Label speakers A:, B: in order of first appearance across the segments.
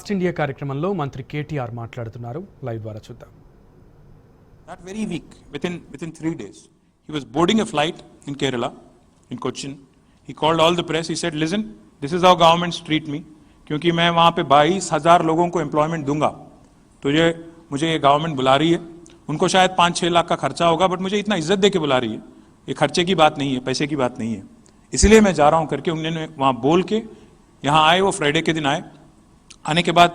A: ప్లాస్ట్ India కార్యక్రమంలో మంత్రి కేటీఆర్ మాట్లాడుతున్నారు. లైవ్ ద్వారా చూద్దాం.
B: That very week, within 3 days, he was boarding a flight in Kerala, in Cochin. He called all the press. He said, "Listen, this is how governments treat me. क्योंकि मैं वहाँ पे 22,000 लोगों को एम्प्लॉयमेंट दूंगा, तो ये मुझे ये गवर्नमेंट बुला रही है. उनको शायद 5-6 लाख का खर्चा होगा, बट मुझे इतना इज्जत दे के बुला रही है. ये खर्चे की बात नहीं है, पैसे की बात नहीं है. इसलिए मैं जा रहा हूँ करके उन्होंने वहाँ बोल के यहाँ आए. वो फ्राइडे के दिन आए. आने के बाद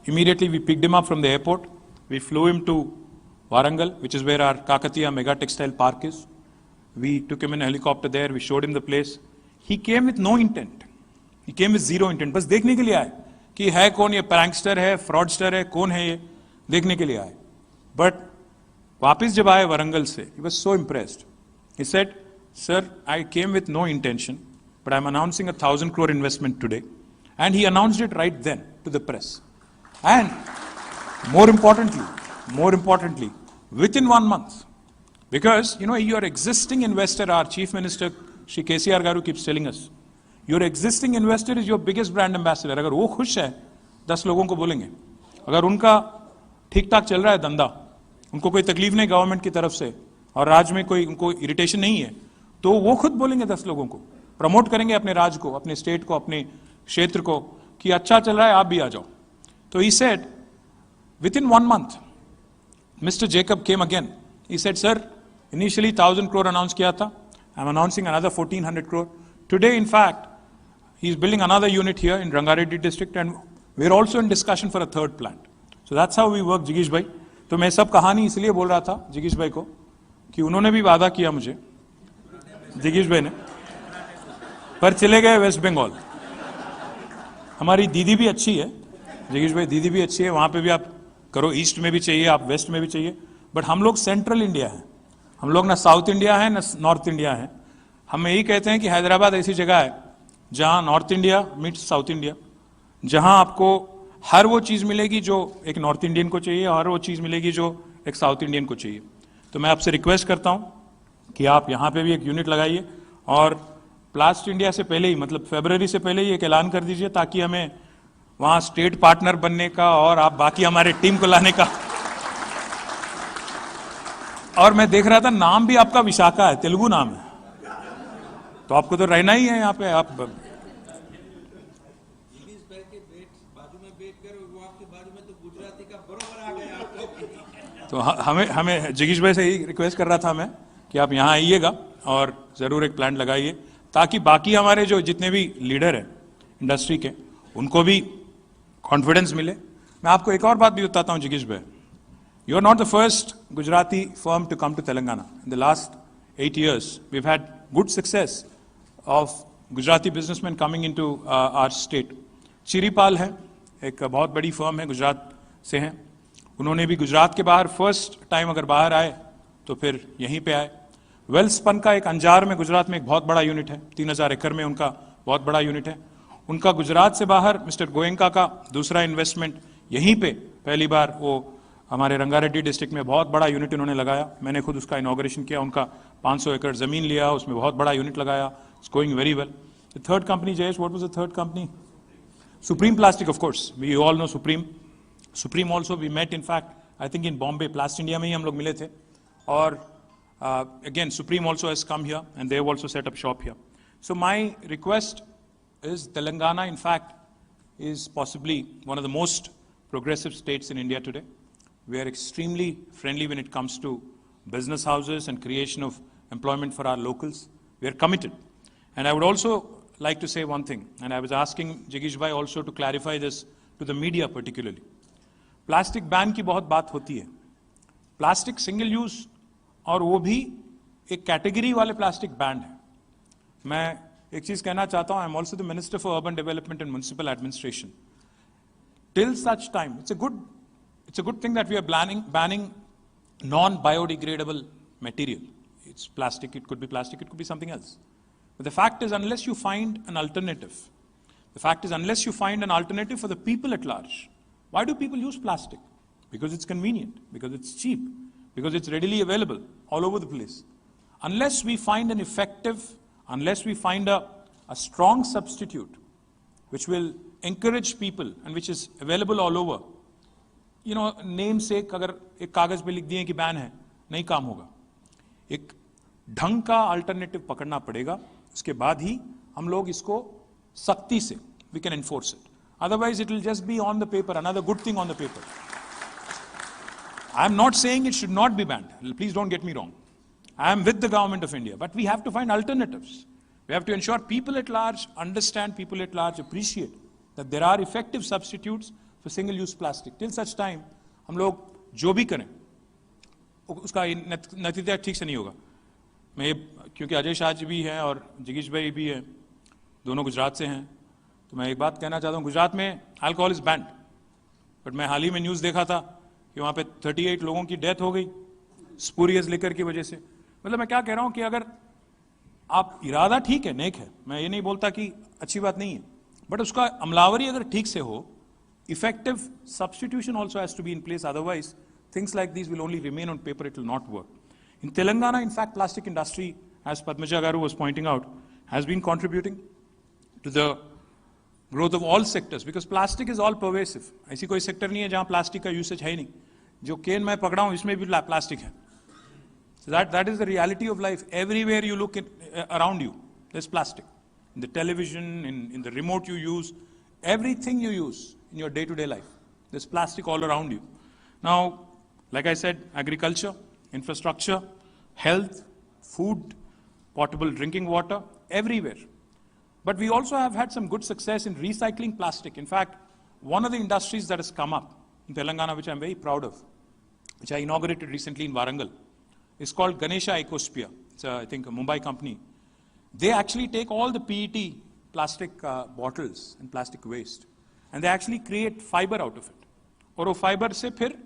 B: immediately we picked him up from the airport. We flew him to Warangal, which is where our Kakatiya Mega Textile Park is. We took him in a helicopter there. We showed him the place. He came with no intent. He came with zero intent. बस देखने के लिए आए कि है कौन ये prankster है, फ्रॉडस्टर है, कौन है ये, देखने के लिए आए. बट वापस जब आए वरंगल से, he was so impressed. He said, "Sir, I came with no intention, but I'm announcing 1,000 crore investment today." And he announced it right then to the press. And more importantly, within 1 month, because your existing investor, our Chief Minister Shri KCR Garu keeps telling us, your existing investor is your biggest brand ambassador. अगर वो खुश है, 10 लोगों को बोलेंगे. अगर उनका ठीक ठाक चल रहा है धंधा, उनको कोई तकलीफ नहीं गवर्नमेंट की तरफ से और राज्य में कोई उनको इरिटेशन नहीं है, तो वो खुद बोलेंगे 10 लोगों को, प्रमोट करेंगे अपने राज्य को, अपने स्टेट को, अपने क्षेत्र को कि अच्छा चल रहा है, आप भी आ जाओ. तो he said, within 1 month, Mr. Jacob came again. He said, "Sir, initially 1,000 crore announced किया था. I'm announcing another 1,400 crore. Today, in fact, he's building another unit here in Rangareddy district, and we're also in discussion for a third plant." So that's how we work, जिगीश भाई. तो मैं सब कहानी इसलिए बोल रहा था जिगीश भाई को कि उन्होंने भी वादा किया मुझे, जिगीश भाई ने, पर चले गए वेस्ट बंगाल. हमारी दीदी भी अच्छी है, जिगीश भाई, दीदी भी अच्छी है. वहाँ पे भी आप करो, ईस्ट में भी चाहिए, आप वेस्ट में भी चाहिए, बट हम लोग सेंट्रल इंडिया है. हम लोग ना साउथ इंडिया है ना नॉर्थ इंडिया है. हम यही कहते हैं कि हैदराबाद ऐसी जगह है जहाँ north India meets south India, जहाँ आपको हर वो चीज़ मिलेगी जो एक नॉर्थ इंडियन को चाहिए, हर वो चीज़ मिलेगी जो एक साउथ इंडियन को चाहिए. तो मैं आपसे रिक्वेस्ट करता हूँ कि आप यहाँ पे भी एक यूनिट लगाइए और प्लास्ट इंडिया से पहले ही, मतलब फरवरी से पहले ही एक ऐलान कर दीजिए, ताकि हमें वहाँ स्टेट पार्टनर बनने का और आप बाकी हमारे टीम को लाने का. और मैं देख रहा था नाम भी आपका विशाखा है, तेलुगु नाम है, तो आपको तो रहना ही है यहाँ पे. आप तो हमें जिगीश भाई से ही रिक्वेस्ट कर रहा था मैं कि आप यहाँ आइएगा और ज़रूर एक प्लांट लगाइए, ताकि बाकी हमारे जो जितने भी लीडर हैं इंडस्ट्री के, उनको भी कॉन्फिडेंस मिले. मैं आपको एक और बात भी बताता हूँ जिगीश भाई. You are not the first Gujarati firm to come to Telangana. In the last 8 years, we've had good success of Gujarati businessmen coming into our state. Chiripal है, एक बहुत बड़ी फर्म है, गुजरात से हैं. उन्होंने भी गुजरात के बाहर फर्स्ट टाइम अगर बाहर आए तो फिर यहीं पे आए. वेल्सपन का एक अंजार में, गुजरात में एक बहुत बड़ा यूनिट है, 3,000 एकड़ में उनका बहुत बड़ा यूनिट है. उनका गुजरात से बाहर मिस्टर गोयंका का दूसरा इन्वेस्टमेंट यहीं पे पहली बार, वो हमारे रंगारेड्डी डिस्ट्रिक्ट में बहुत बड़ा यूनिट इन्होंने लगाया. मैंने खुद उसका इनॉग्रेशन किया. उनका 500 एकड़ जमीन लिया, उसमें बहुत बड़ा यूनिट लगाया. It's going very well. The third company, Jayesh, what was the third company? Supreme Plastic, of course. We all know Supreme. Supreme also we met, in fact, I think in Bombay, Plast India में ही हम लोग मिले थे. और again, Supreme also has come here and they have also set up shop here. So my request is, Telangana, in fact, is possibly one of the most progressive states in India today. We are extremely friendly when it comes to business houses and creation of employment for our locals. We are committed. And I would also like to say one thing, and I was asking Jigish Bhai also to clarify this to the media particularly. Plastic ban की बहुत बात होती है. Plastic single use और वो भी एक category वाले प्लास्टिक बैन है. मैं एक चीज कहना चाहता हूं, I am also the minister for urban development and municipal administration. Till such time, it's a good thing that we are banning non-biodegradable material. It's plastic, it could be plastic, it could be something else. But the fact is, unless you find an alternative for the people at large. Why do people use plastic? Because it's convenient, because it's cheap, because it's readily available all over the place. Unless we find a strong substitute which will encourage people and which is available all over, you know, name sake अगर एक कागज पे लिख दिए कि ban है, नहीं काम होगा. एक ढंग का अल्टरनेटिव पकड़ना पड़ेगा, उसके बाद ही हम लोग इसको सख्ती से we can enforce it. Otherwise it will just be on the paper, another good thing on the paper. I am not saying it should not be banned. Please don't get me wrong. I am with the government of India, but we have to find alternatives. We have to ensure people at large understand, people at large appreciate that there are effective substitutes for single-use plastic. Till such time, हम लोग जो भी करें, उसका नतीजा ठीक से नहीं होगा. मैं क्योंकि अजय शाह जी भी हैं और जगीश भाई भी हैं, दोनों गुजरात से हैं, तो मैं एक बात कहना चाहता हूँ. गुजरात में अल्कोहल इज बैंड, बट मैं हाल ही में न्यूज़ देखा था कि वहाँ पे 38 लोगों की डेथ हो गई स्पूरियस लिकर की वजह से. मतलब मैं क्या कह रहा हूँ कि अगर आप इरादा ठीक है, नेक है, मैं ये नहीं बोलता कि अच्छी बात नहीं है, बट उसका अमलावरी अगर ठीक से हो, effective substitution also has to be in place. Otherwise, things like these will only remain on paper. It will not work. In Telangana, in fact, plastic industry, as Padmaja Garu was pointing out, has been contributing to the growth of all sectors because plastic is all pervasive. ऐसी कोई sector नहीं है जहाँ plastic का usage है ही नहीं. जो केन मैं पकड़ा हूँ इसमें भी प्लास्टिक है. So that is the reality of life. Everywhere you look around you, there's plastic. In the television, in the remote you use, everything you use in your day-to-day life, there's plastic all around you. Now, like I said, agriculture, infrastructure, health, food, potable drinking water, everywhere. But we also have had some good success in recycling plastic. In fact, one of the industries that has come up in Telangana, which I'm very proud of, which I inaugurated recently in Warangal, is called Ganesha Ecosphere. It's, I think, a Mumbai company. They actually take all the PET plastic bottles and plastic waste, and they actually create fiber out of it. और वो fiber से फिर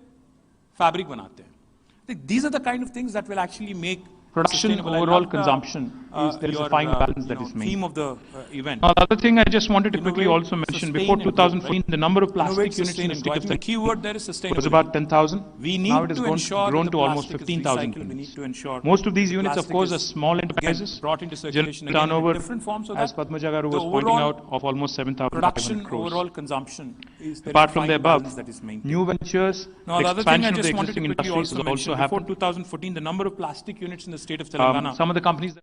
B: fabric बनाते हैं. These are the kind of things that will actually make
C: production overall consumption is there is a fine balance that is
B: theme
C: made.
B: of the event.
C: Now, the other thing I just wanted to quickly
B: Innovate,
C: also mention,
B: sustain,
C: before
B: and grow,
C: 2014,
B: right?
C: the number of
B: Innovate,
C: plastic units
B: sustain,
C: in the
B: and
C: state
B: grow. I
C: of
B: think the
C: Telangana
B: key word there is sustainability.
C: was about 10,000.
B: We need
C: Now it has
B: to ensure
C: grown
B: that
C: to
B: the
C: almost
B: plastic is
C: 15,000
B: recycled. We need to ensure
C: Most of these units, of
B: plastic
C: course, are
B: is,
C: small
B: again,
C: enterprises.
B: brought into
C: General
B: circulation again in
C: turnover,
B: different forms, so
C: as
B: that
C: Padma Jagaru
B: the
C: was pointing
B: overall
C: out, of almost 7,500
B: production,
C: crores.
B: overall consumption is there
C: Apart
B: is a
C: from
B: fine
C: the above,
B: balance that is maintained.
C: new ventures,
B: Now,
C: the
B: the other thing I
C: expansion of the
B: just wanted to
C: existing
B: quickly
C: industries
B: also
C: has also
B: mention, before
C: happened.
B: 2014, the number of plastic units in the state of Telangana
C: Some of the companies that